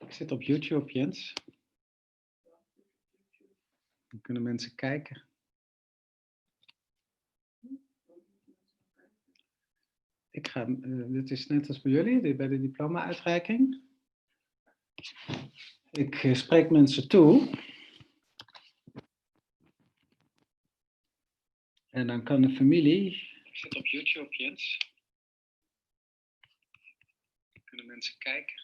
Ik zit op YouTube, Jens. Dan kunnen mensen kijken. Dit is net als bij jullie, bij de diploma-uitreiking. Ik spreek mensen toe. En dan kan de familie... Ik zit op YouTube, Jens. Dan kunnen mensen kijken.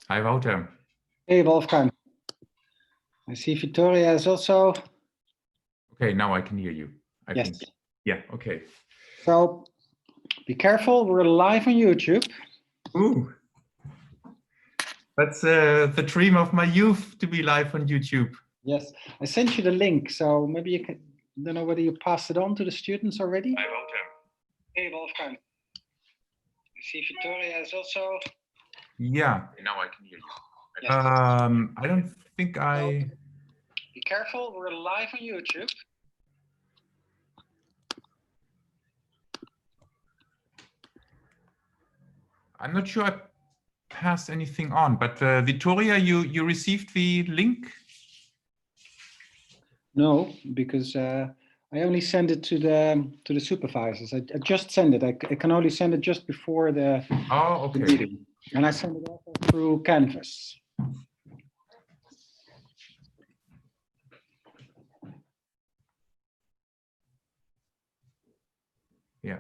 Hi, Wouter. Hey, Wolfgang. I see Victoria is also. Okay, now I can hear you. I Yes. think. Yeah, okay. So be careful, we're live on YouTube. Ooh. That's the dream of my youth, to be live on YouTube. Yes, I sent you the link, so maybe you can, I don't know whether you passed it on to the students already. Hi, Wouter. Hey, Wolfgang. I see Victoria is also. Yeah, now I can hear you. Yes. I don't think I... Be careful, we're live on YouTube. I'm not sure I passed anything on, but Victoria, you received the link? No, because I only send it to the supervisors. I just send it. I can only send it just before the Okay. meeting, and I send it also through Canvas. Yeah.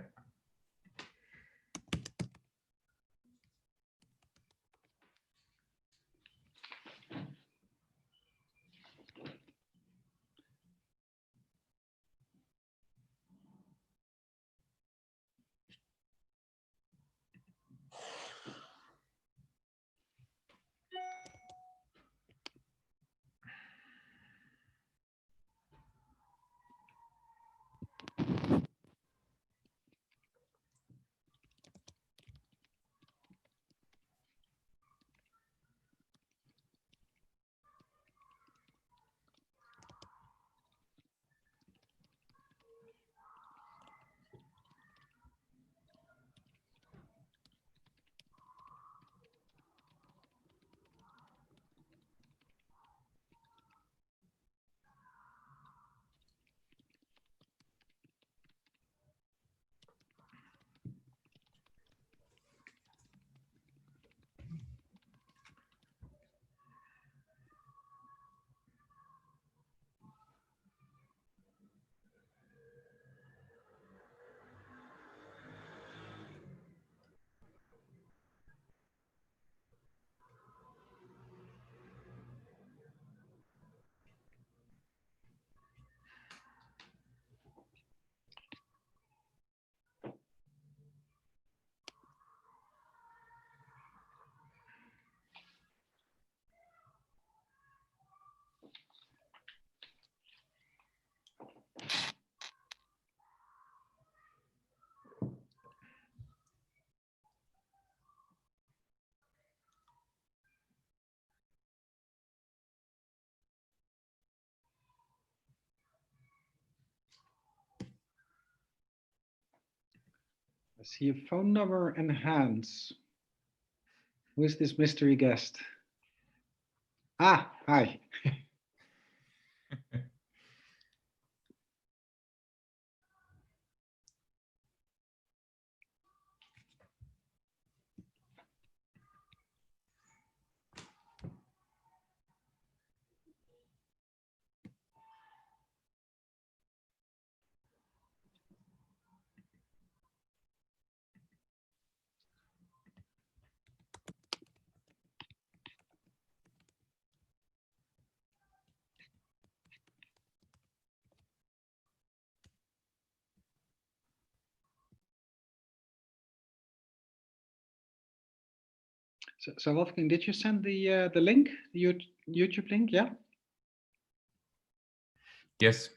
I see a phone number and hands. Who is this mystery guest? Ah, hi. So Wolfgang, did you send the link, the YouTube link? Yeah. Yes.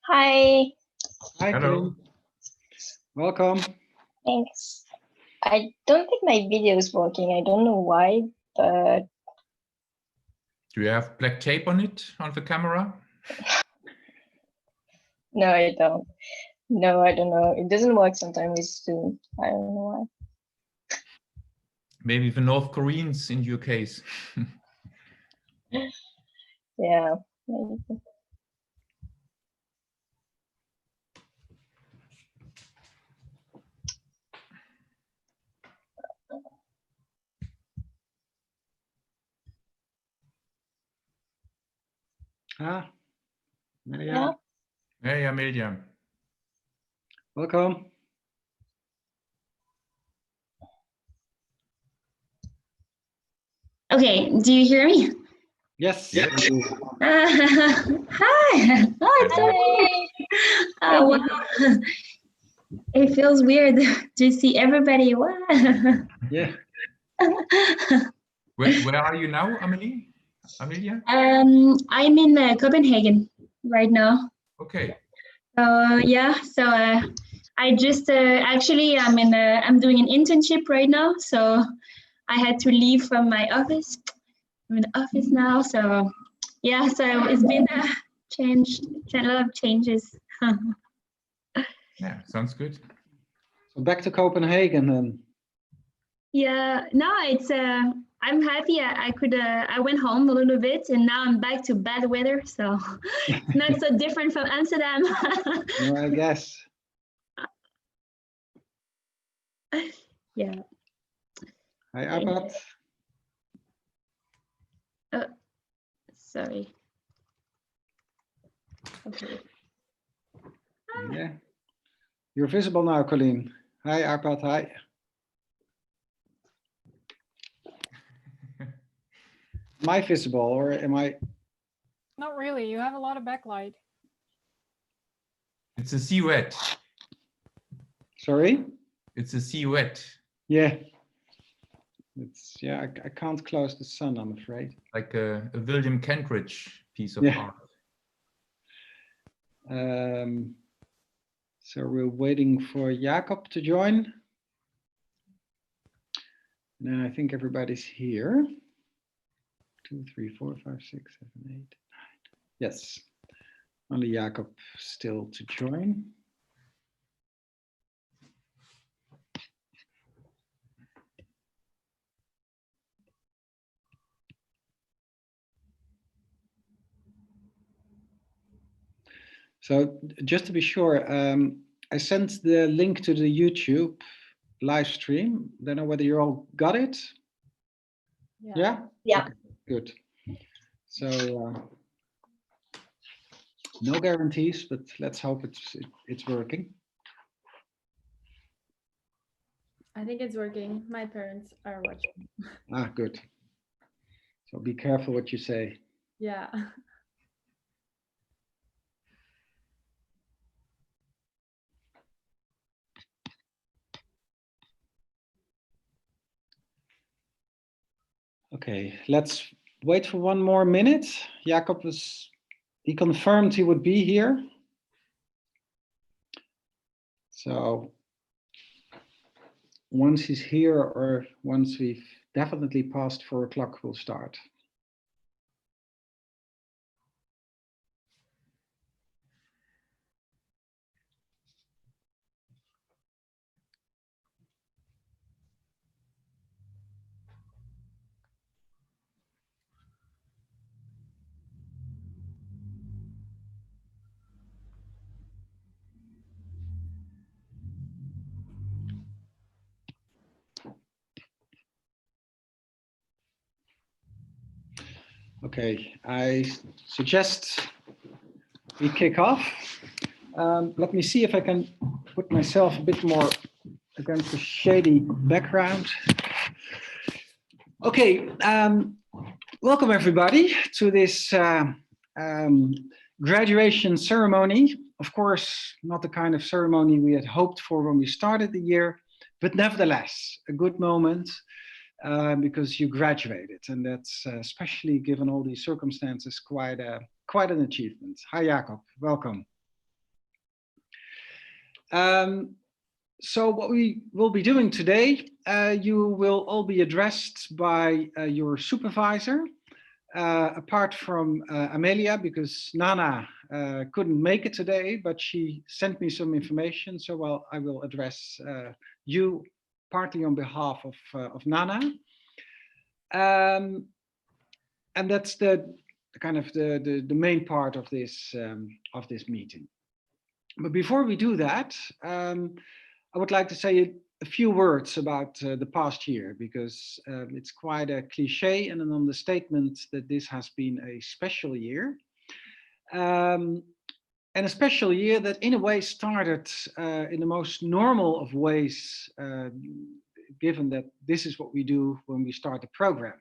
Hi. Hi, Hello. Kim. Welcome. Thanks. I don't think my video is working. I don't know why, but Do you have black tape on it, on the camera? no, I don't. No, I don't know. It doesn't work sometimes with Zoom. I don't know why. Maybe the North Koreans in your case. Yeah, maybe. Huh? Amelia? Yeah. Hey, Amelia. Welcome. Okay, do you hear me? Yes. Yes. we do. Hi. Oh, it's so Hey. oh, wow. It feels weird to see everybody. Wow. Yeah. Where are you now, Amelie? Amelia? I'm in Copenhagen right now. Okay. Yeah, so I just actually I'm doing an internship right now, so I had to leave from my office. I'm in the office now, so yeah, so it's been a lot of changes. Yeah, sounds good. So back to Copenhagen then. Yeah, no, it's I'm happy I went home a little bit and now I'm back to bad weather, so it's not so different from Amsterdam. No, I guess. Yeah. Hi, Thank you. Arpad. Sorry. Okay. Yeah. You're visible now, Colleen. Hi, Arpad. Hi. Am I visible or am I? Not really. You have a lot of backlight. It's a silhouette. Sorry? It's a silhouette, Yeah. It's yeah. I can't close the sun, I'm afraid. like a William Kentridge piece of Yeah. art. So we're waiting for Jakob to join. And I think everybody's here. 2, 3, 4, 5, 6, 7, 8, 9. Yes. Only Jakob still to join. So just to be sure, I sent the link to the YouTube live stream. Don't know whether you all got it. Yeah? Yeah. Okay, good. So no guarantees, but let's hope it's working. I think it's working. My parents are watching. Ah, good. So be careful what you say. Yeah. Okay, let's wait for 1 more minute. Jakob he confirmed he would be here. So once he's here or once we've definitely passed 4 o'clock, we'll start. Okay, I suggest we kick off. Let me see if I can put myself a bit more against the shady background. Okay, welcome everybody to this graduation ceremony. Of course, not the kind of ceremony we had hoped for when we started the year, but nevertheless, a good moment. Because you graduated, and that's especially given all these circumstances quite an achievement. Hi Jakob, welcome. So what we will be doing today, you will all be addressed by your supervisor, apart from Amelia, because Nana couldn't make it today, but she sent me some information, so I will address you partly on behalf of Nana. And that's the kind of the main part of this meeting. But before we do that, I would like to say a few words about the past year, because it's quite a cliche and an understatement that this has been a special year. And a special year that in a way started in the most normal of ways, given that this is what we do when we start the program.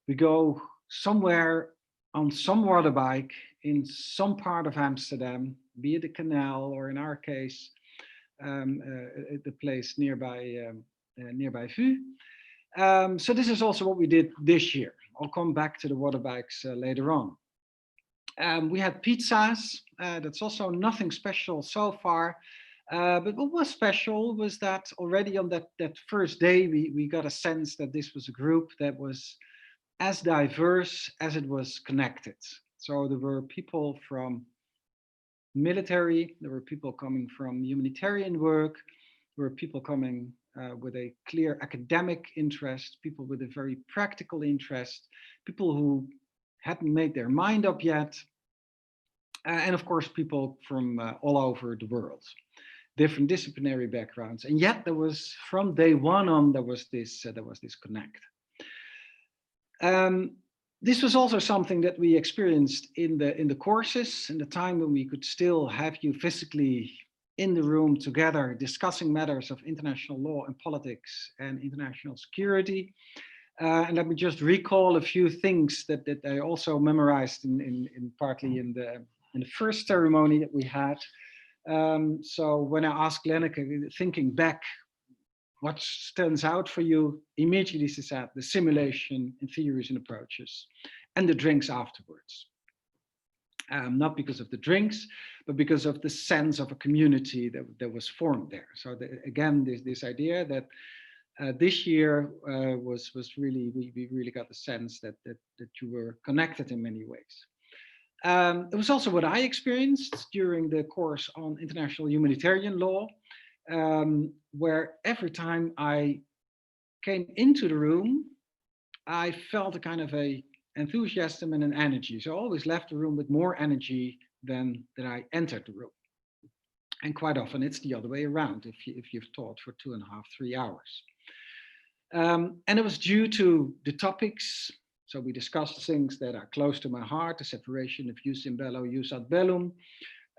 We go somewhere on some water bike in some part of Amsterdam, be it a canal or in our case, the place nearby VU. So this is also what we did this year. I'll come back to the water bikes later on. We had pizzas. That's also nothing special so far. But what was special was that already on that first day, we got a sense that this was a group that was as diverse as it was connected. So there were people from military, there were people coming from humanitarian work, there were people coming with a clear academic interest, people with a very practical interest, people who hadn't made their mind up yet, and of course people from all over the world, different disciplinary backgrounds. And yet there was, from day one on, there was this connect. This was also something that we experienced in the courses, in the time when we could still have you physically in the room together discussing matters of international law and politics and international security. And let me just recall a few things that I also memorized in partly in the first ceremony that we had. So when I asked Lenneke, thinking back, what stands out for you? Immediately she said the simulation and theories and approaches and the drinks afterwards. Not because of the drinks, but because of the sense of a community that was formed there. So again, this idea that this year was really, we really got the sense that you were connected in many ways. It was also what I experienced during the course on international humanitarian law, where every time I came into the room, I felt a kind of a enthusiasm and an energy. So I always left the room with more energy than I entered the room. And quite often it's the other way around if you've taught for 2.5, 3 hours. And it was due to the topics. So we discussed things that are close to my heart, the separation of jus in bello, jus ad bellum,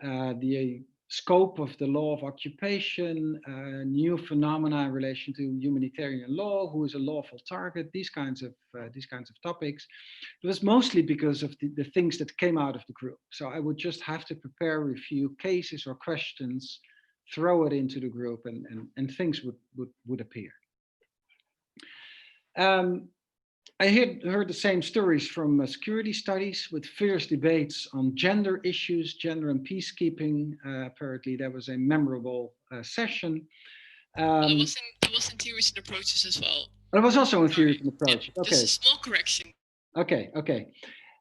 the scope of the law of occupation, new phenomena in relation to humanitarian law, who is a lawful target, these kinds of topics. It was mostly because of the things that came out of the group. So I would just have to prepare a few cases or questions, throw it into the group, and things would appear. I heard the same stories from security studies with fierce debates on gender issues, gender and peacekeeping. Apparently, that was a memorable session. There was in theories and approaches as well. It was also in theories and approaches. Yeah, okay. Just a small correction. Okay.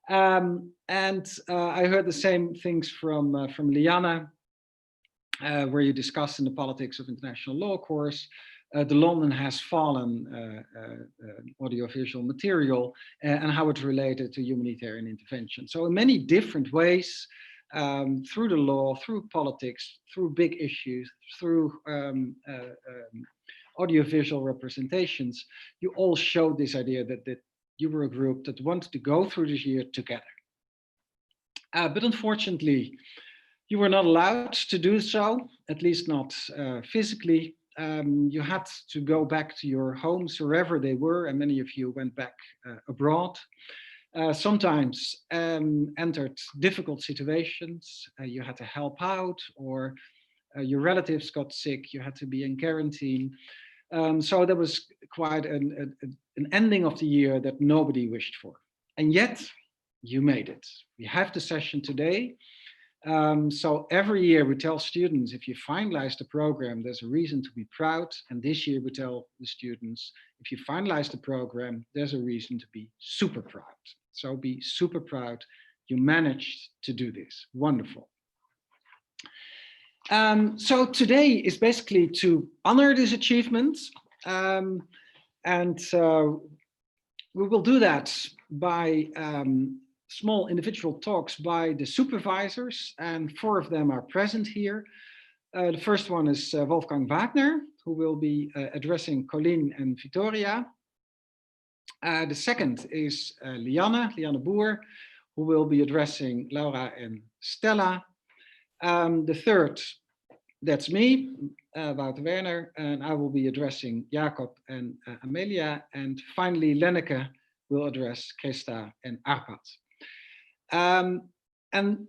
And I heard the same things from Liana, where you discussed in the politics of international law course. The London has fallen audiovisual material and how it's related to humanitarian intervention. So in many different ways, through the law, through politics, through big issues, through audiovisual representations, you all showed this idea that you were a group that wanted to go through this year together. But unfortunately, you were not allowed to do so, at least not physically. You had to go back to your homes, wherever they were, and many of you went back abroad. Sometimes entered difficult situations. You had to help out, or your relatives got sick, you had to be in quarantine. So there was quite an ending of the year that nobody wished for. And yet, you made it. We have the session today. So every year we tell students, if you finalize the program, there's a reason to be proud. And this year we tell the students, if you finalize the program, there's a reason to be super proud. So be super proud. You managed to do this. Wonderful. So today is basically to honor this achievement. And we will do that by small individual talks by the supervisors, and 4 of them are present here. The first one is Wolfgang Wagner, who will be addressing Colleen and Victoria. The second is Liane Boer, who will be addressing Laura and Stella. The third, that's me, Wouter Werner, and I will be addressing Jacob and Amelia. And finally, Lenneke will address Krista and Arpad. And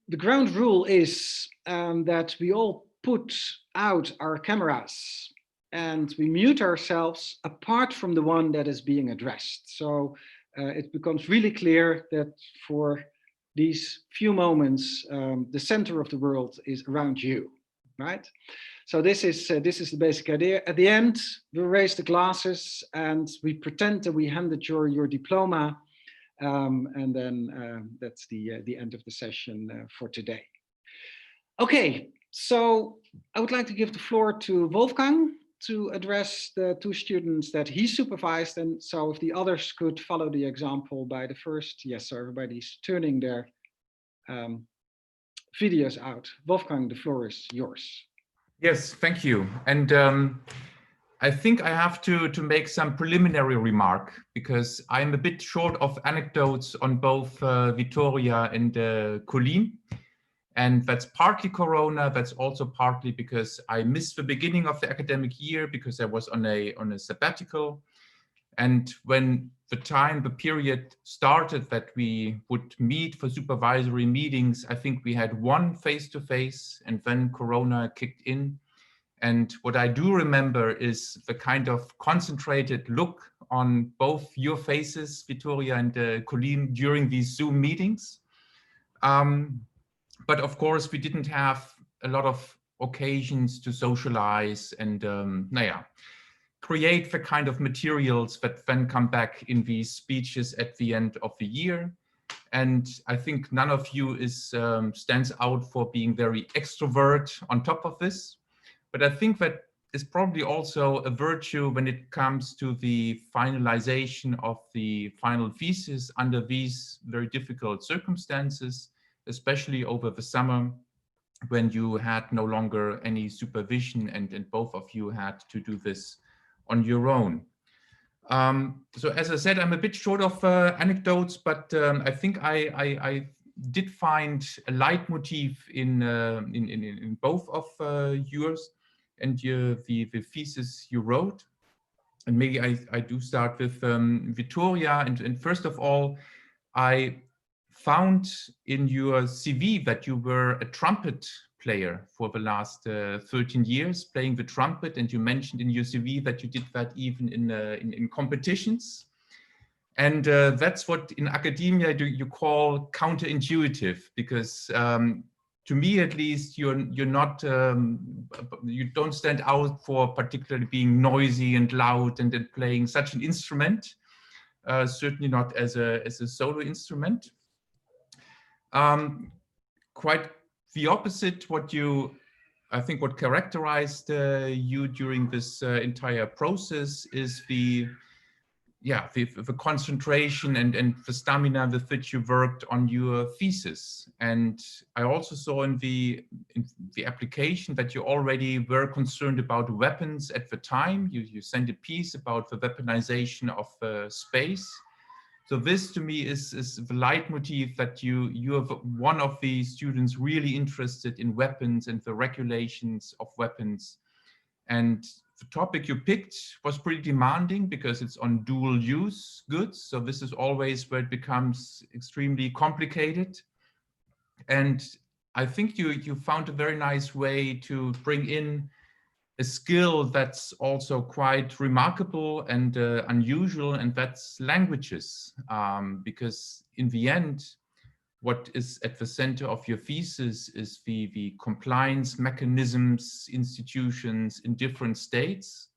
the ground rule is that we all put out our cameras and we mute ourselves apart from the one that is being addressed. So it becomes really clear that for these few moments, the center of the world is around you, right? So this is the basic idea. At the end, we raise the glasses and we pretend that we handed your diploma, and then that's the end of the session for today. Okay, so I would like to give the floor to Wolfgang to address the two students that he supervised. And so if the others could follow the example by the first, yes, so everybody's turning their videos out. Wolfgang, the floor is yours. Yes, thank you. And I think I have to make some preliminary remark because I'm a bit short of anecdotes on both Vitoria and Colleen. And that's partly Corona, that's also partly because I missed the beginning of the academic year because I was on a sabbatical. And when the period started that we would meet for supervisory meetings, I think we had one face-to-face and then Corona kicked in. And what I do remember is the kind of concentrated look on both your faces, Vitoria and Colleen, during these Zoom meetings. But of course, we didn't have a lot of occasions to socialize and create the kind of materials that then come back in these speeches at the end of the year. And I think none of you stands out for being very extrovert on top of this. But I think that is probably also a virtue when it comes to the finalization of the final thesis under these very difficult circumstances, especially over the summer when you had no longer any supervision and both of you had to do this on your own. So as I said, I'm a bit short of anecdotes, but I think I did find a leitmotif in both of yours and the thesis you wrote. And maybe I do start with Vitoria. And first of all, I found in your CV that you were a trumpet player for the last 13 years, playing the trumpet. And you mentioned in your CV that you did that even in competitions. And that's what in academia you call counterintuitive, because to me at least, you're not, you don't stand out for particularly being noisy and loud and playing such an instrument, certainly not as a solo instrument. Quite the opposite, I think what characterized you during this entire process is the concentration and the stamina with which you worked on your thesis. And I also saw in the application that you already were concerned about weapons at the time. You sent a piece about the weaponization of space. So this to me is the leitmotif that you are one of the students really interested in weapons and the regulations of weapons. And the topic you picked was pretty demanding because it's on dual use goods. So this is always where it becomes extremely complicated. And I think you found a very nice way to bring in a skill that's also quite remarkable and unusual, and that's languages. Because in the end, what is at the center of your thesis is the compliance mechanisms, institutions in different states.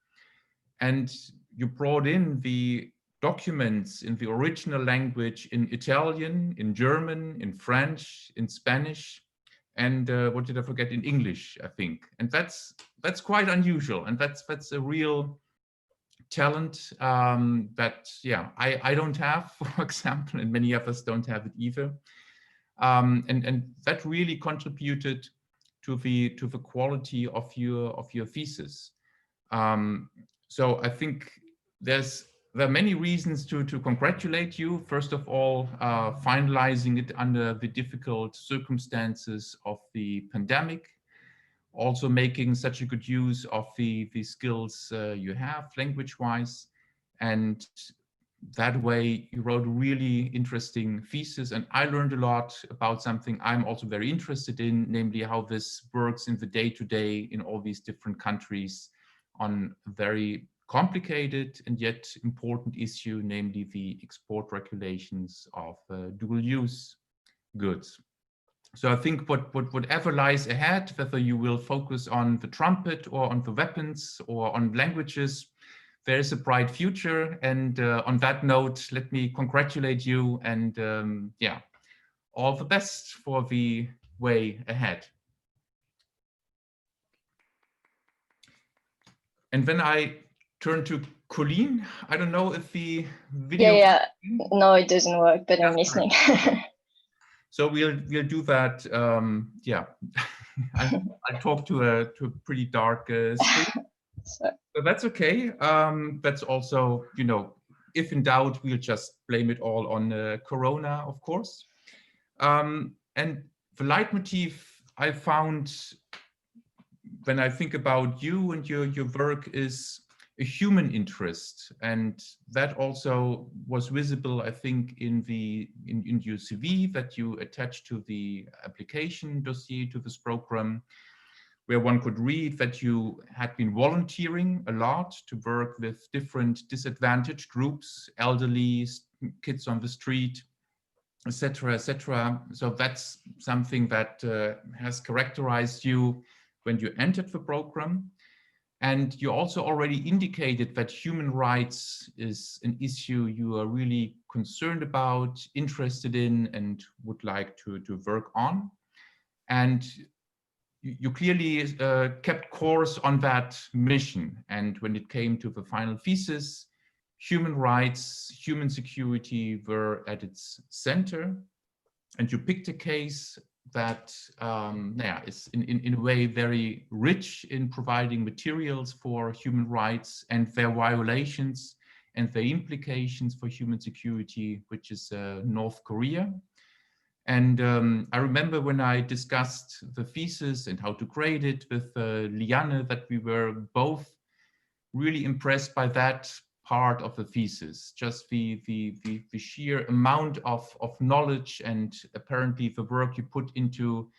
And you brought in the documents in the original language in Italian, in German, in French, in Spanish, and what did I forget? In English, I think. And that's quite unusual. And that's a real talent that, I don't have, for example, and many of us don't have it either. And that really contributed to the quality of your thesis. So I think there's there are many reasons to congratulate you. First of all, finalizing it under the difficult circumstances of the pandemic, also making such a good use of the skills you have language-wise, and that way you wrote a really interesting thesis, and I learned a lot about something I'm also very interested in, namely how this works in the day-to-day in all these different countries on a very complicated and yet important issue, namely the export regulations of dual-use goods. So I think whatever lies ahead, whether you will focus on the trumpet or on the weapons or on languages, there is a bright future. And on that note, let me congratulate you and yeah, all the best for the way ahead. And when I turn to Colleen, I don't know if the video... Yeah, no, it doesn't work, but I'm listening. So we'll do that. Yeah, I'll talk to a pretty dark screen. But that's okay. That's also, you know, if in doubt, we'll just blame it all on Corona, of course. And the leitmotif I found when I think about you and your work is a human interest, and that also was visible, I think, in your CV that you attached to the application dossier to this program, where one could read that you had been volunteering a lot to work with different disadvantaged groups, elderly, kids on the street, etc., etc. So that's something that has characterized you when you entered the program. And you also already indicated that human rights is an issue you are really concerned about, interested in, and would like to work on. And you clearly kept course on that mission. And when it came to the final thesis, human rights, human security were at its center. And you picked a case that is in a way very rich in providing materials for human rights and their violations and their implications for human security, which is North Korea. And I remember when I discussed the thesis and how to grade it with Liane, that we were both really impressed by that part of the thesis, just the sheer amount of knowledge and apparently the work you put into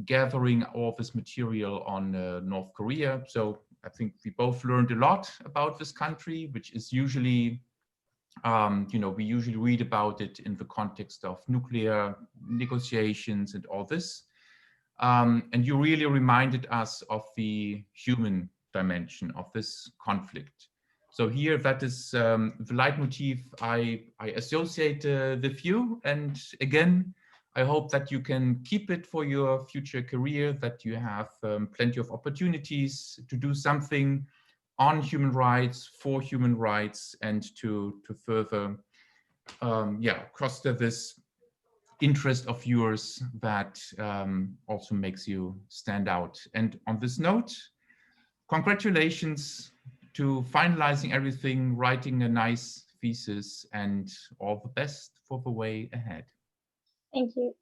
gathering all this material on North Korea. So I think we both learned a lot about this country, which is usually, you know, we usually read about it in the context of nuclear negotiations and all this. And you really reminded us of the human dimension of this conflict. So here, that is the leitmotif I associate with you. And again, I hope that you can keep it for your future career, that you have plenty of opportunities to do something on human rights, for human rights, and to further foster this interest of yours that also makes you stand out. And on this note, congratulations to finalizing everything, writing a nice thesis, and all the best for the way ahead. Thank you.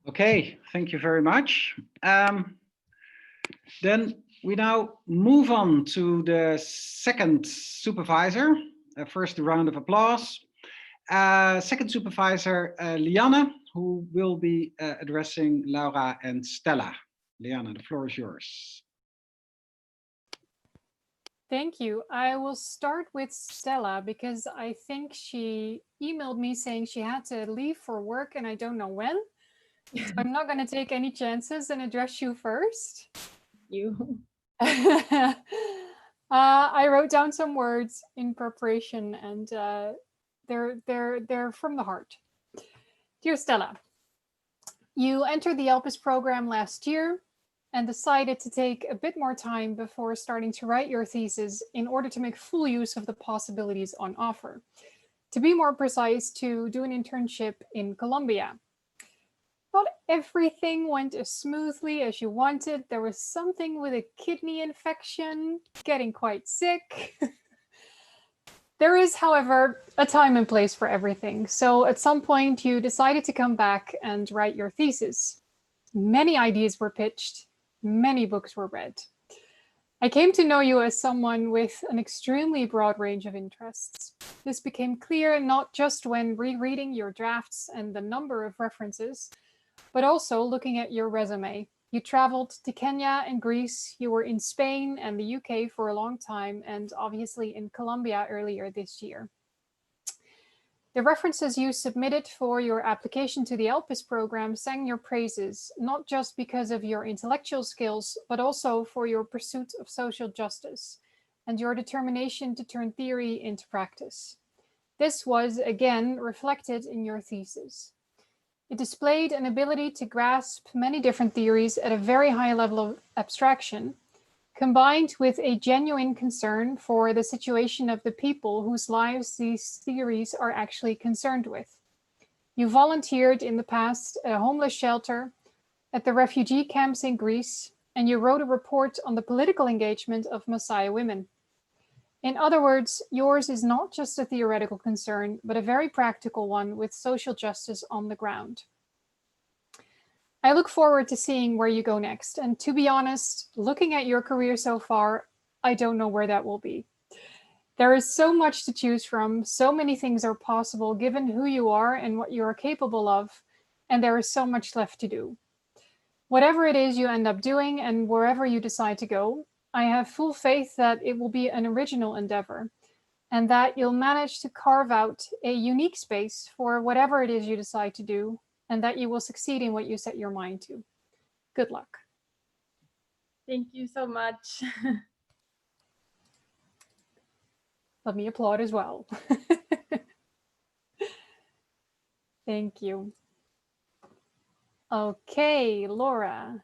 Okay, thank you very much. Then we now move on to the second supervisor. First, a round of applause. Second supervisor, Liane, who will be addressing Laura and Stella. Liane, the floor is yours. Thank you. I will start with Stella because I think she emailed me saying she had to leave for work and I don't know when. So I'm not going to take any chances and address you first. You. I wrote down some words in preparation and they're from the heart. Dear Stella, you entered the LPIS program last year and decided to take a bit more time before starting to write your thesis in order to make full use of the possibilities on offer. To be more precise, to do an internship in Colombia. Not everything went as smoothly as you wanted. There was something with a kidney infection, getting quite sick. There is, however, a time and place for everything. So at some point you decided to come back and write your thesis. Many ideas were pitched, many books were read. I came to know you as someone with an extremely broad range of interests. This became clear not just when rereading your drafts and the number of references, but also looking at your resume. You traveled to Kenya and Greece, you were in Spain and the UK for a long time, and obviously in Colombia earlier this year. The references you submitted for your application to the LPIS program sang your praises, not just because of your intellectual skills, but also for your pursuit of social justice and your determination to turn theory into practice. This was, again, reflected in your thesis. It displayed an ability to grasp many different theories at a very high level of abstraction, combined with a genuine concern for the situation of the people whose lives these theories are actually concerned with. You volunteered in the past at a homeless shelter, at the refugee camps in Greece, and you wrote a report on the political engagement of Maasai women. In other words, yours is not just a theoretical concern, but a very practical one with social justice on the ground. I look forward to seeing where you go next. And to be honest, looking at your career so far, I don't know where that will be. There is so much to choose from. So many things are possible given who you are and what you are capable of. And there is so much left to do. Whatever it is you end up doing and wherever you decide to go, I have full faith that it will be an original endeavor and that you'll manage to carve out a unique space for whatever it is you decide to do, and that you will succeed in what you set your mind to. Good luck. Thank you so much. Let me applaud as well. Thank you. Okay, Laura.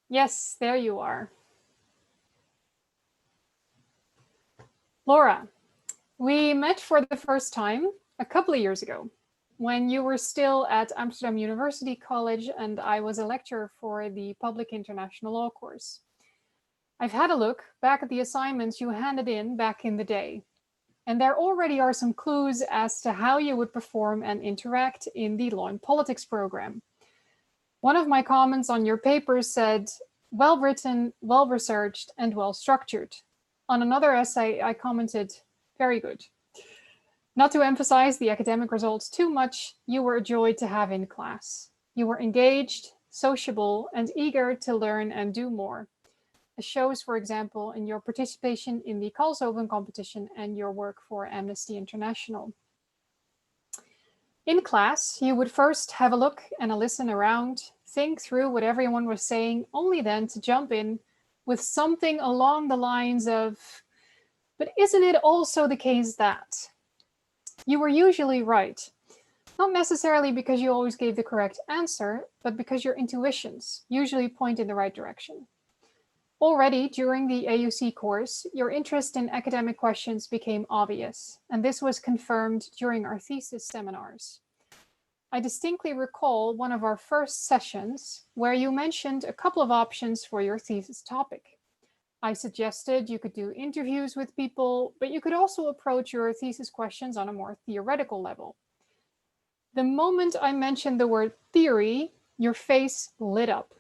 Yes, there you are. Laura, we met for the first time a couple of years ago when you were still at Amsterdam University College and I was a lecturer for the Public International Law course. I've had a look back at the assignments you handed in back in the day, and there already are some clues as to how you would perform and interact in the Law and Politics program. One of my comments on your paper said, well written, well researched, and well structured. On another essay, I commented, very good. Not to emphasize the academic results too much, you were a joy to have in class. You were engaged, sociable, and eager to learn and do more. It shows, for example, in your participation in the Karlshoven competition and your work for Amnesty International. In class, you would first have a look and a listen around, think through what everyone was saying, only then to jump in with something along the lines of, but isn't it also the case that? You were usually right, not necessarily because you always gave the correct answer, but because your intuitions usually point in the right direction. Already during the AUC course, your interest in academic questions became obvious, and this was confirmed during our thesis seminars. I distinctly recall one of our first sessions where you mentioned a couple of options for your thesis topic. I suggested you could do interviews with people, but you could also approach your thesis questions on a more theoretical level. The moment I mentioned the word theory, your face lit up.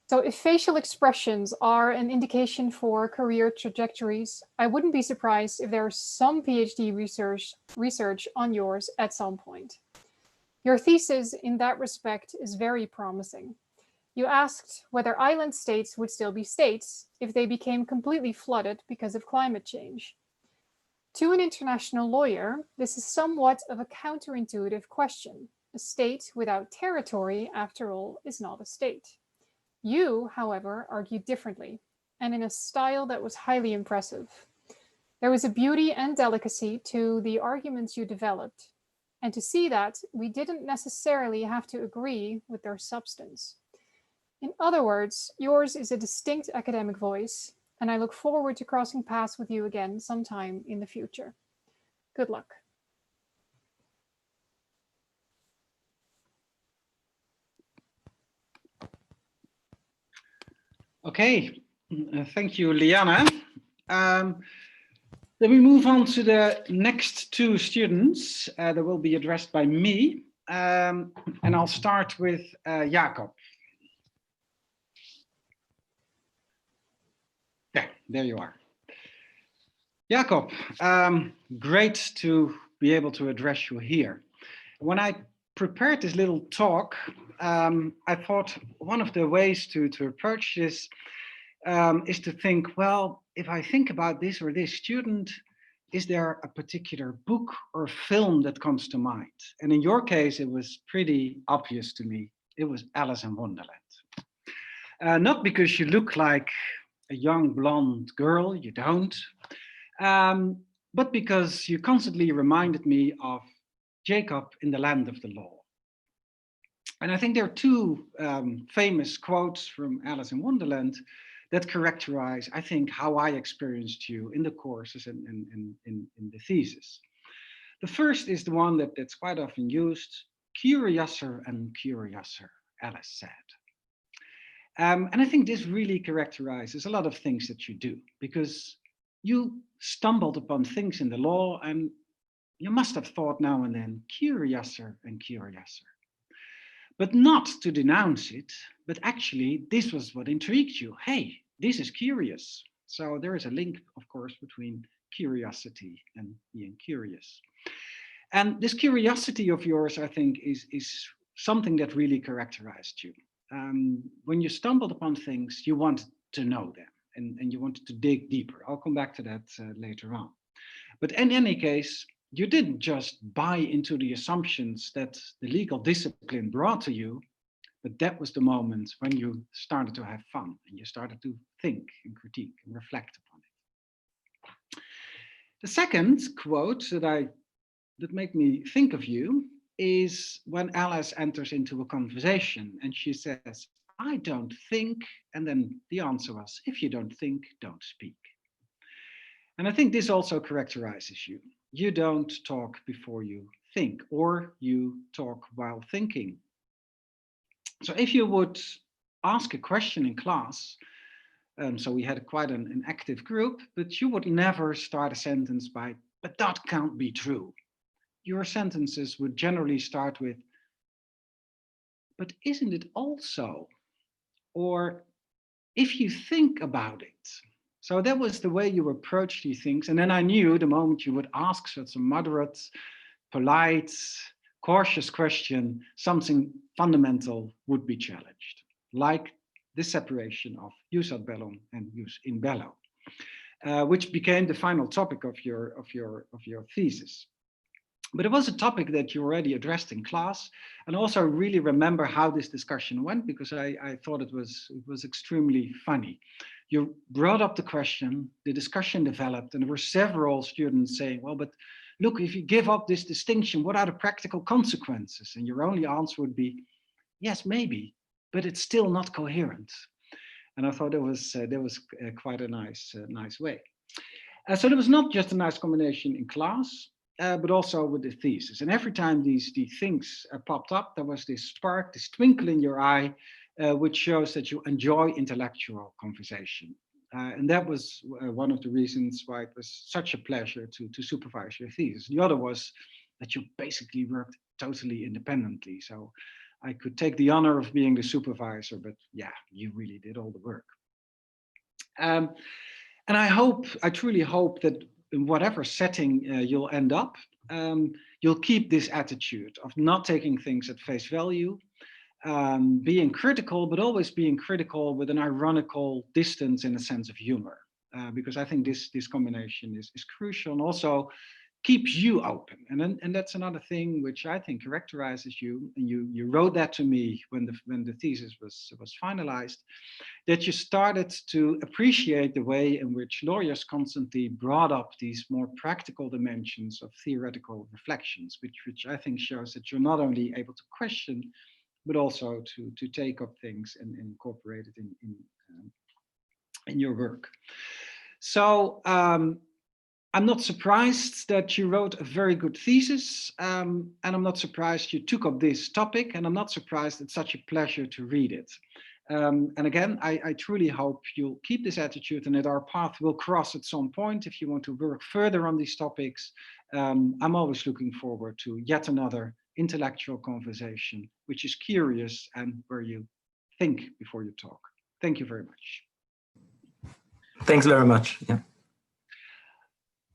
So if facial expressions are an indication for career trajectories, I wouldn't be surprised if there's some PhD research on yours at some point. Your thesis in that respect is very promising. You asked whether island states would still be states if they became completely flooded because of climate change. To an international lawyer, this is somewhat of a counterintuitive question. A state without territory, after all, is not a state. You, however, argued differently, and in a style that was highly impressive. There was a beauty and delicacy to the arguments you developed, and to see that, we didn't necessarily have to agree with their substance. In other words, yours is a distinct academic voice, and I look forward to crossing paths with you again sometime in the future. Good luck. Okay, thank you, Liana. Then we move on to the next two students that will be addressed by me. And I'll start with Jacob. Yeah, there you are. Jacob, great to be able to address you here. When I prepared this little talk, I thought one of the ways to approach this is to think, well, if I think about this or this student, is there a particular book or film that comes to mind? And in your case, it was pretty obvious to me. It was Alice in Wonderland. Not because you look like a young blonde girl, you don't, but because you constantly reminded me of Jacob in the Land of the Law. And I think there are two famous quotes from Alice in Wonderland that characterize, I think, how I experienced you in the courses and in the thesis. The first is the one that's quite often used, curiouser and curiouser, Alice said. And I think this really characterizes a lot of things that you do, because you stumbled upon things in the law and you must have thought now and then, curiouser and curiouser. But not to denounce it, but actually this was what intrigued you. Hey, this is curious. So there is a link, of course, between curiosity and being curious. And this curiosity of yours, I think, is something that really characterized you. When you stumbled upon things, you wanted to know them and you wanted to dig deeper. I'll come back to that later on. But in any case, you didn't just buy into the assumptions that the legal discipline brought to you, but that was the moment when you started to have fun and you started to think and critique and reflect upon it. The second quote that made me think of you is when Alice enters into a conversation and she says, I don't think, and then the answer was, if you don't think, don't speak. And I think this also characterizes you. You don't talk before you think, or you talk while thinking. So if you would ask a question in class, so we had quite an active group, but you would never start a sentence by, but that can't be true. Your sentences would generally start with, but isn't it also? Or if you think about it. So that was the way you approach these things. And then I knew the moment you would ask such a moderate, polite, cautious question, something fundamental would be challenged, like the separation of jus ad bellum and jus in bello, which became the final topic of your thesis. But it was a topic that you already addressed in class, and also really remember how this discussion went, because I thought it was extremely funny. You brought up the question, the discussion developed, and there were several students saying, well, but look, if you give up this distinction, what are the practical consequences? And your only answer would be, yes, maybe, but it's still not coherent. And I thought that was quite a nice way. So there was not just a nice combination in class, but also with the thesis. And every time these things popped up, there was this spark, this twinkle in your eye, which shows that you enjoy intellectual conversation. And that was one of the reasons why it was such a pleasure to supervise your thesis. The other was that you basically worked totally independently. So I could take the honor of being the supervisor, but yeah, you really did all the work. And I truly hope that in whatever setting you'll end up, you'll keep this attitude of not taking things at face value, being critical, but always being critical with an ironical distance and a sense of humor, because I think this combination is crucial, and also keeps you open. And that's another thing which I think characterizes you. And you wrote that to me when the thesis was finalized, that you started to appreciate the way in which lawyers constantly brought up these more practical dimensions of theoretical reflections, which I think shows that you're not only able to question, but also to take up things and incorporate it in your work. So I'm not surprised that you wrote a very good thesis, and I'm not surprised you took up this topic, and I'm not surprised it's such a pleasure to read it. And again, I truly hope you'll keep this attitude and that our path will cross at some point if you want to work further on these topics. I'm always looking forward to yet another intellectual conversation, which is curious and where you think before you talk. Thank you very much. Thanks very much. Yeah.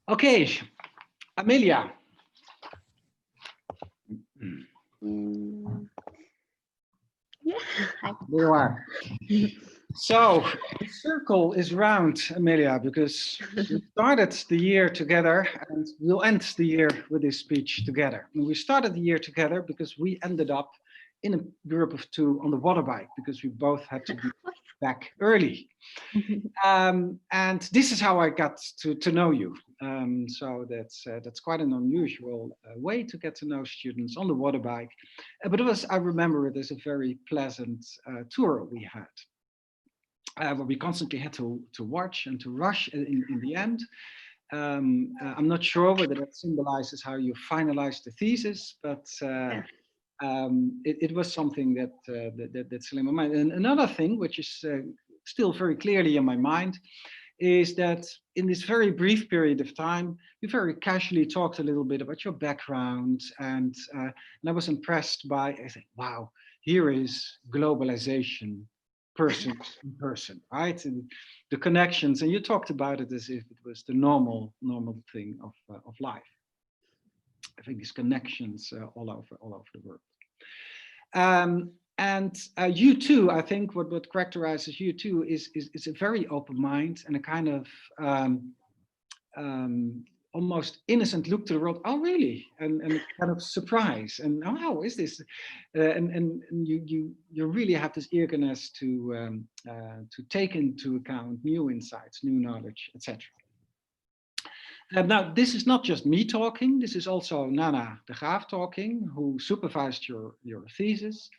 Okay, Amelia. Yeah. Hi. There you are. So the circle is round, Amelia, because we started the year together and we'll end the year with this speech together. And we started the year together because we ended up in a group of two on the water bike because we both had to be back early. And this is how I got to know you. So that's quite an unusual way to get to know students on the water bike. But it was, I remember it as a very pleasant tour we had. Where we constantly had to watch and to rush in the end. I'm not sure whether that symbolizes how you finalized the thesis, but it was something that's still in my mind. And another thing, which is still very clearly in my mind, is that in this very brief period of time, you very casually talked a little bit about your background, and I was impressed by, I think, wow, here is globalization. Person in person, right? And the connections, and you talked about it as if it was the normal thing of life. I think these connections all over the world. And you too, I think what characterizes you too is a very open mind and a kind of almost innocent look to the world. Oh, really? And kind of surprise. And oh, how is this? And you really have this eagerness to take into account new insights, new knowledge, etc. Now, this is not just me talking. This is also Nana de Graaf talking, who supervised your thesis.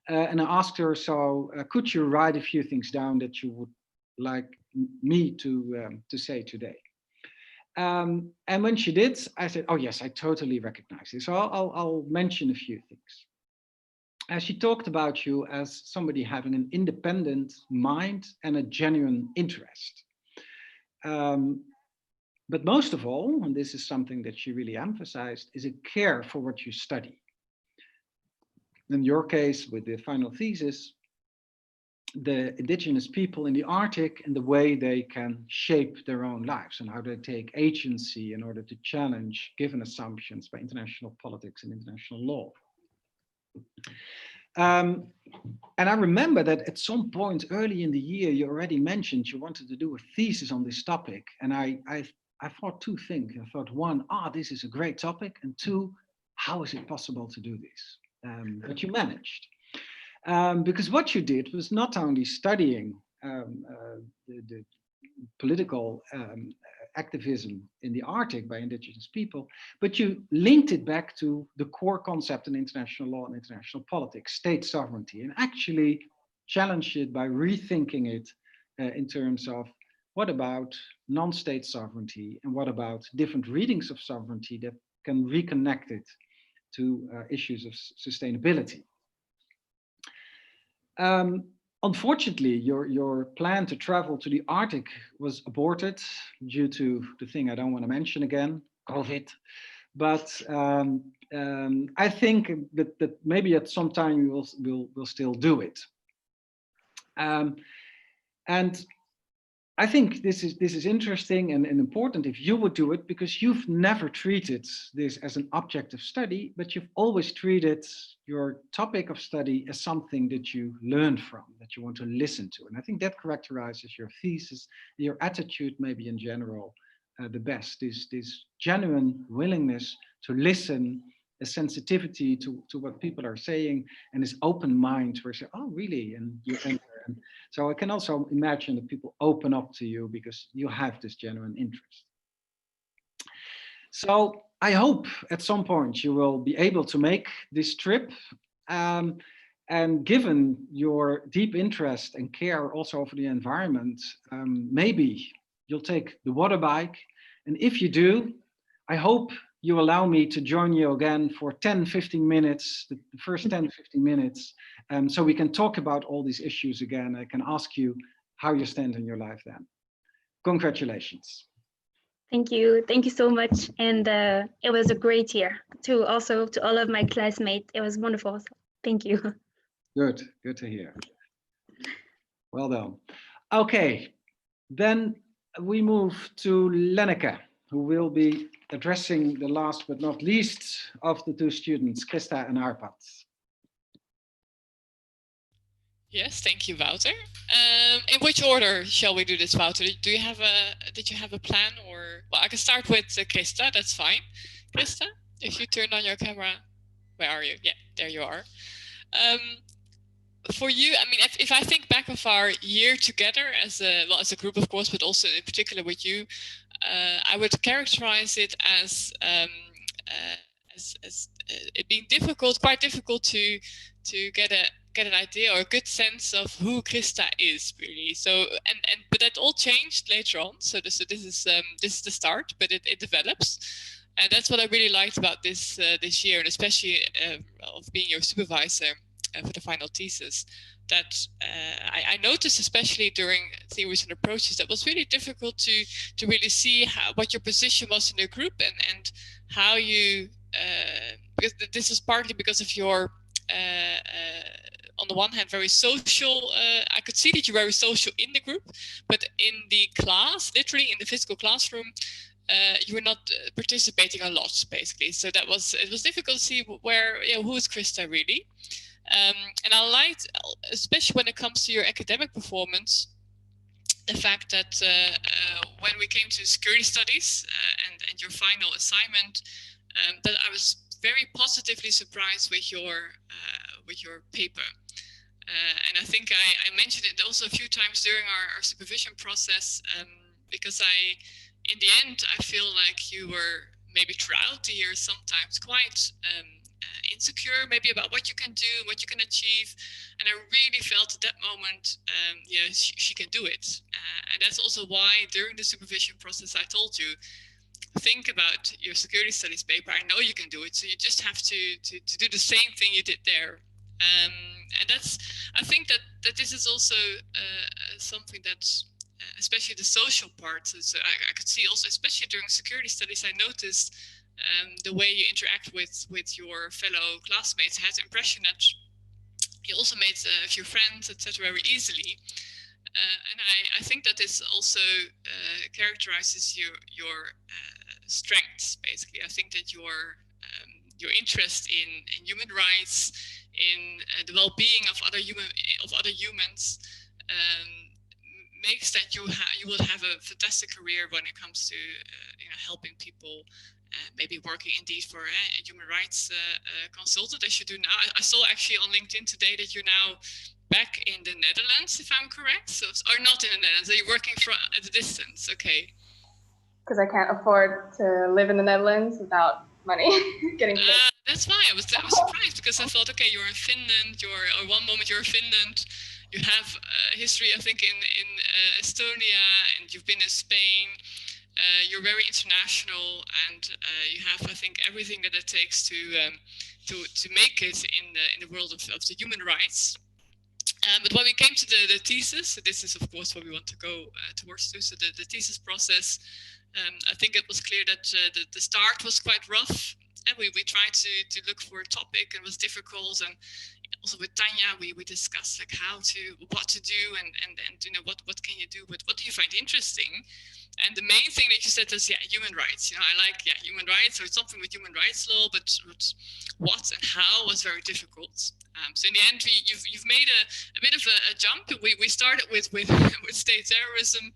And I asked her, so could you write a few things down that you would like me to say today? And when she did, I said, oh yes, I totally recognize this. So I'll mention a few things. She talked about you as somebody having an independent mind and a genuine interest. But most of all, and this is something that she really emphasized, is a care for what you study. In your case, with the final thesis, the indigenous people in the Arctic and the way they can shape their own lives and how they take agency in order to challenge given assumptions by international politics and international law. And I remember that at some point early in the year, you already mentioned you wanted to do a thesis on this topic. And I thought two things. I thought, one, this is a great topic. And two, how is it possible to do this? But you managed. Because what you did was not only studying the political activism in the Arctic by indigenous people, but you linked it back to the core concept in international law and international politics, state sovereignty, and actually challenged it by rethinking it in terms of what about non-state sovereignty and what about different readings of sovereignty that can reconnect it to issues of sustainability. Unfortunately, your plan to travel to the Arctic was aborted due to the thing I don't want to mention again, COVID. But I think that maybe at some time we'll still do it. And I think this is interesting and important if you would do it, because you've never treated this as an object of study, but you've always treated your topic of study as something that you learn from, that you want to listen to. And I think that characterizes your thesis, your attitude maybe in general the best, this genuine willingness to listen, a sensitivity to what people are saying, and this open mind where you say, oh, really? And you enter. So I can also imagine that people open up to you because you have this genuine interest. So I hope at some point you will be able to make this trip. And given your deep interest and care also for the environment, maybe you'll take the water bike And if you do, I hope you allow me to join you again for 10-15 minutes, the first 10-15 minutes, so we can talk about all these issues again. I can ask you how you stand in your life then. Congratulations. Thank you. Thank you so much. And it was a great year to all of my classmates. It was wonderful. Thank you. Good to hear. Well done. Okay, then we move to Lenneke, who will be addressing the last but not least of the two students, Christa and Arpad. Yes, thank you, Wouter. In which order shall we do this, Wouter? Did you have a plan, or? Well, I can start with Christa, that's fine. Christa, if you turn on your camera, where are you? Yeah, there you are. For you, I mean, if I think back of our year together as a group, of course, but also in particular with you, I would characterize it as it being difficult, quite difficult to get an idea or a good sense of who Christa is, really. So but that all changed later on. So this is the start, but it develops. And that's what I really liked about this year, and especially of being your supervisor for the final thesis, that I noticed, especially during theories and approaches, that was really difficult to really see what your position was in the group, and how you, because this is partly because of your, on the one hand, very social. I could see that you're very social in the group, but in the class, literally in the physical classroom, you were not participating a lot, basically. So it was difficult to see where, who is Christa really. And I liked, especially when it comes to your academic performance, the fact that when we came to security studies and your final assignment, that I was very positively surprised with your paper. And I think I mentioned it also a few times during our supervision process, because in the end, I feel like you were maybe throughout the year sometimes quite insecure, maybe about what you can do, what you can achieve. And I really felt at that moment, she can do it. And that's also why during the supervision process, I told you, think about your security studies paper. I know you can do it. So you just have to do the same thing you did there. And I think that this is also something that's, especially the social part. So I could see also, especially during security studies, I noticed the way you interact with your fellow classmates. I had the impression that you also made a few friends, etc., very easily. And I think that this also characterizes your strengths, basically. I think that your interest in human rights, in the well-being of other humans, makes that you will have a fantastic career when it comes to helping people. Maybe working indeed for a human rights consultant, as you do now. I saw actually on LinkedIn today that you're now back in the Netherlands, if I'm correct. So, or not in the Netherlands, you're working at a distance, okay. Because I can't afford to live in the Netherlands without money getting paid. That's why I was surprised, because I thought, okay, you're in Finland, or one moment you're in Finland, you have history, I think, in Estonia, and you've been in Spain. You're very international, and you have, I think, everything that it takes to make it in the world of the human rights. But when we came to the thesis, this is of course what we want to go towards too. So the thesis process, I think it was clear that the start was quite rough, and we tried to look for a topic, and it was difficult. And also with Tanya, we discussed like what to do, and what can you do, but what do you find interesting? And the main thing that you said was, human rights. I like, human rights, or something with human rights law, but what and how was very difficult. So in the end, you've made a bit of a jump. We started with state terrorism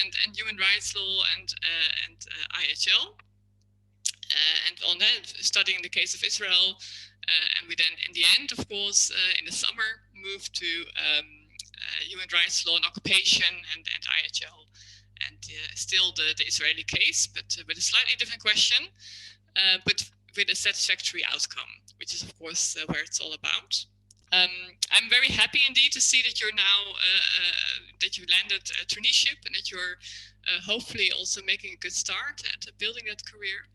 and human rights law and IHL, and on that, studying the case of Israel. And we then, in the end, of course, in the summer, moved to human rights law and occupation and IHL. And still the Israeli case, but with a slightly different question, but with a satisfactory outcome, which is of course where it's all about. I'm very happy indeed to see that you're now that you landed a traineeship, and that you're hopefully also making a good start at building that career.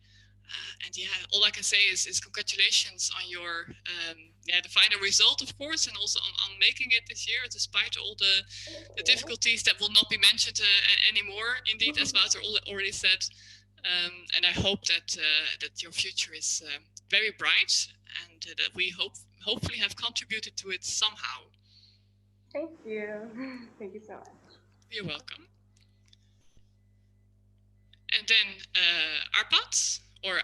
And yeah, all I can say is congratulations on your the final result, of course, and also on making it this year, despite all the difficulties that will not be mentioned anymore. Indeed, as Wouter already said, and I hope that that your future is very bright, and that we hopefully have contributed to it somehow. Thank you. Thank you so much. You're welcome. And then Arpad, or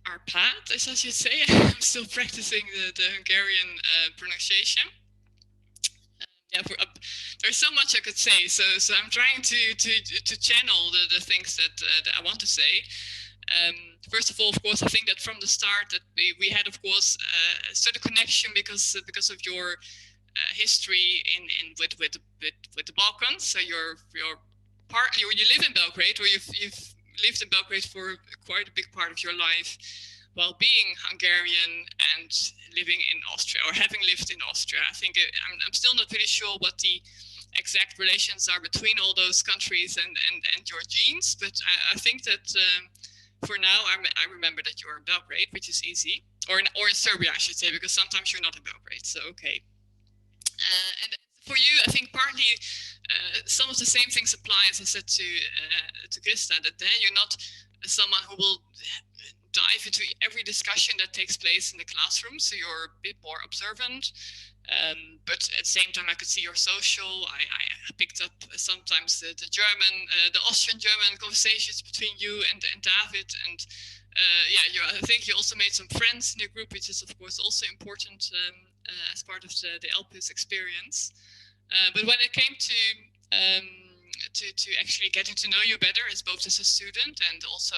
Arpad, as I should say. I'm still practicing the Hungarian pronunciation. Yeah, there's so much I could say, so I'm trying to channel the things that I want to say. First of all, of course, I think that from the start that we had, of course, a certain connection because of your history with the Balkans. So you live in Belgrade, or you've lived in Belgrade for quite a big part of your life, while being Hungarian and living in Austria, or having lived in Austria. I think I'm still not really sure what the exact relations are between all those countries and your genes, but I think that for now I remember that you're in Belgrade, which is easy, or in Serbia, I should say, because sometimes you're not in Belgrade. So okay. And for you, I think partly some of the same things apply, as I said to Krista, that you're not someone who will dive into every discussion that takes place in the classroom, so you're a bit more observant. But at the same time, I could see your social. I picked up sometimes the German, the Austrian-German conversations between you and David, and I think you also made some friends in your group, which is of course also important as part of the LPIS experience. But when it came to actually getting to know you better, as both as a student and also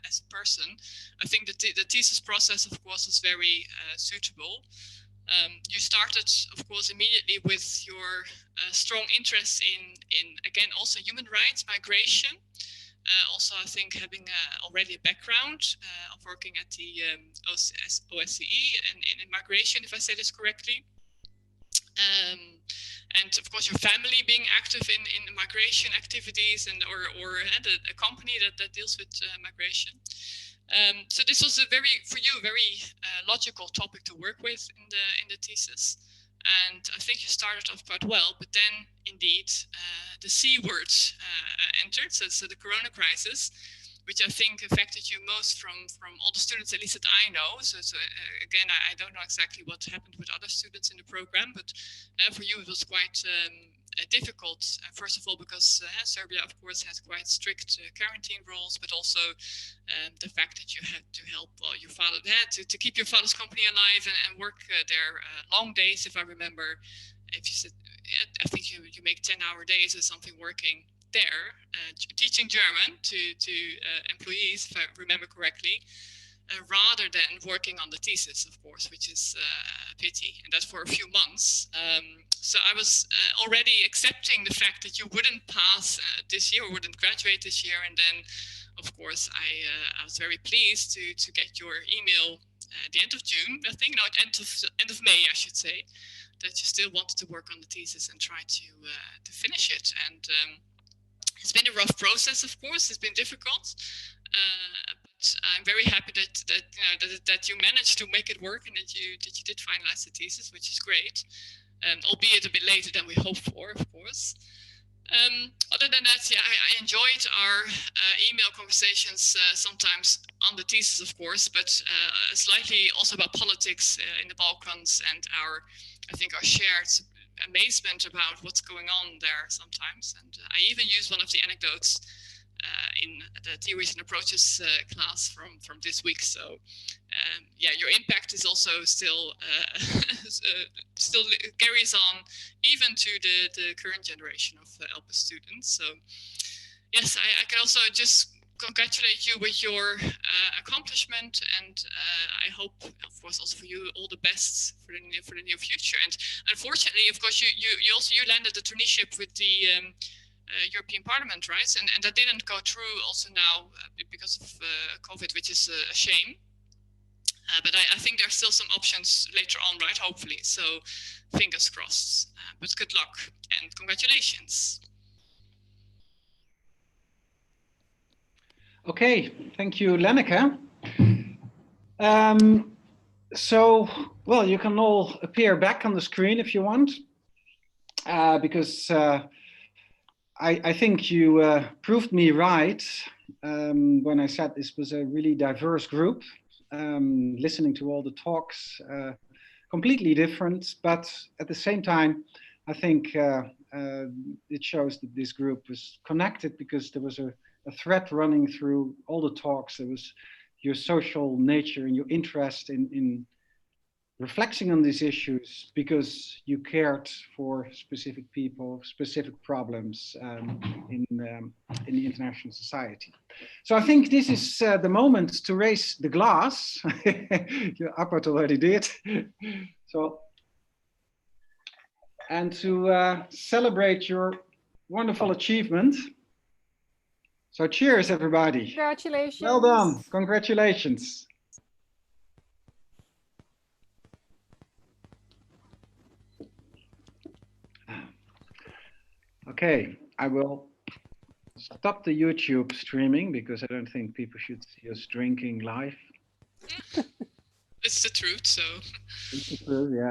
as a person, I think that the thesis process, of course, is very suitable. You started, of course, immediately with your strong interest in again, also human rights, migration. Also, I think having already a background of working at the OSCE and in migration, if I say this correctly. And of course, your family being active in migration activities and or a company that deals with migration. So this was for you a very logical topic to work with in the thesis. And I think you started off quite well, but then indeed the C word entered, so the Corona crisis, which I think affected you most from all the students, at least that I know. So again, I don't know exactly what happened with other students in the program, but for you it was quite difficult. First of all, because Serbia, of course, has quite strict quarantine rules, but also the fact that you had to help your father, to keep your father's company alive and work there long days, if I remember. If you said, I think you make 10-hour days or something working there, teaching German to employees, if I remember correctly, rather than working on the thesis, of course, which is a pity, and that's for a few months. So I was already accepting the fact that you wouldn't pass this year, or wouldn't graduate this year, and then, of course, I was very pleased to get your email at the end of June, I think, no, at end of May, I should say, that you still wanted to work on the thesis and try to finish it. And it's been a rough process, of course. It's been difficult, but I'm very happy that you managed to make it work and that you did finalize the thesis, which is great, albeit a bit later than we hoped for, of course. Other than that, yeah, I enjoyed our email conversations sometimes on the thesis, of course, but slightly also about politics in the Balkans and I think our shared amazement about what's going on there sometimes. And I even used one of the anecdotes in the theories and approaches class from this week. So yeah, your impact is also still still carries on even to the current generation of LPIS students. So yes, I can also just congratulate you with your accomplishment, and I hope, of course, also for you all the best for the near future. And unfortunately, of course, you landed the traineeship with the European Parliament, right? And that didn't go through also now because of COVID, which is a shame. But I think there's still some options later on, right? Hopefully. So fingers crossed. But good luck and congratulations. Okay, thank you, Lenneke. So, well, you can all appear back on the screen if you want, because I think you proved me right when I said this was a really diverse group, listening to all the talks, completely different, but at the same time, I think it shows that this group was connected because there was a thread running through all the talks. There was your social nature and your interest in reflecting on these issues because you cared for specific people, specific problems in the international society. So I think this is the moment to raise the glass. Appert already did. So, and to celebrate your wonderful achievement. So cheers, everybody. Congratulations. Well done. Congratulations. Okay, I will stop the YouTube streaming because I don't think people should see us drinking live. It's the truth, so. It's the truth, yeah.